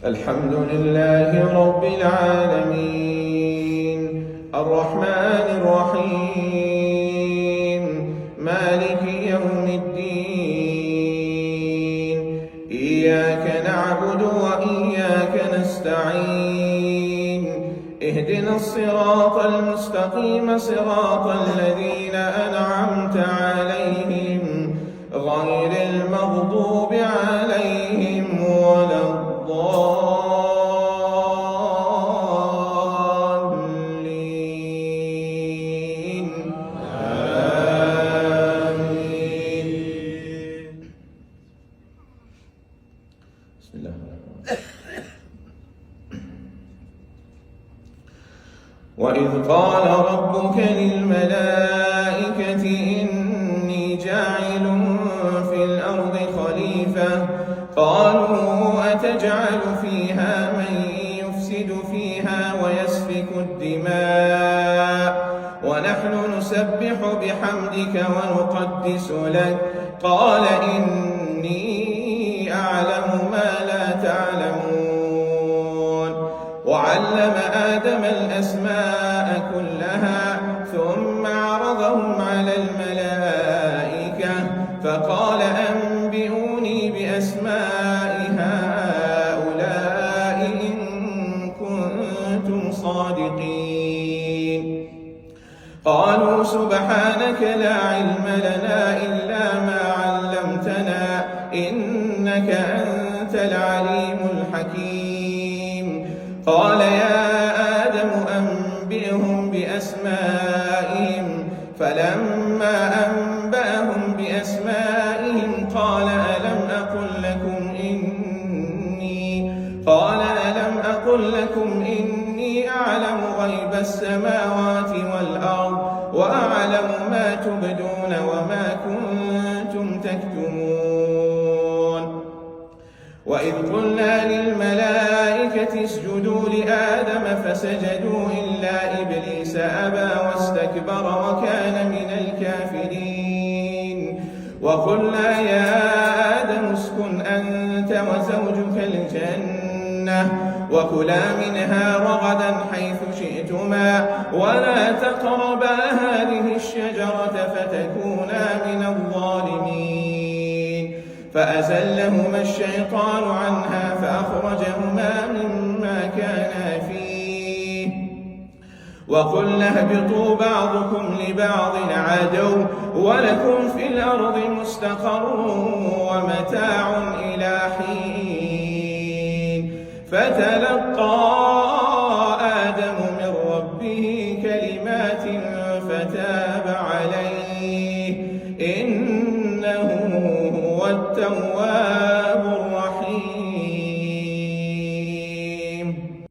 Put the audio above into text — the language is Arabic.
الحمد لله رب العالمين الرحمن الرحيم مالك يوم الدين إياك نعبد وإياك نستعين اهدنا الصراط المستقيم صراط الذين أنعمت عليهم غير المغضوب عليهم ولا الضالين آمين. بسم الله الرحمن الرحيم. وإذ قال ربك للملائكة إني جاعل في الأرض خليفة قالوا أتجعل فيها من يفسد فيها ويسفك الدماء ونحن نسبح بحمدك ونقدس لك قال إني أعلم ما لا تعلمون وعلم آدم الأسماء كلها ثم عرضهم على الملائكة فقال أنبئوني بأسماء هؤلاء إن كنتم صادقين قالوا سبحانك لا علم لنا إلا ما علمتنا إنك أنت العليم الحكيم قال يا آدم أنبئهم بأسمائهم فلما أنبأهم بأسمائهم قال ألم أقل لكم إني أعلم غيب السماوات والأرض وأعلم ما تبدون وما كنتم تكتمون وإذ قلنا للملائكة اسجدوا لآدم فسجدوا إلا إبليس أبى واستكبر وكان من الكافرين وقلنا يا آدم اسكن أنت وزوجك الجنة وكلا منها رغدا حيث شئتما ولا تقربا هذه الشجرة فتكونا من الظالمين فأزلهما الشيطان عنها فأخرجهما مما كانا فيه وقلنا اهبطوا بعضكم لبعض عدو ولكم في الأرض مستقر ومتاع إلى حين فتلقى آدم من ربه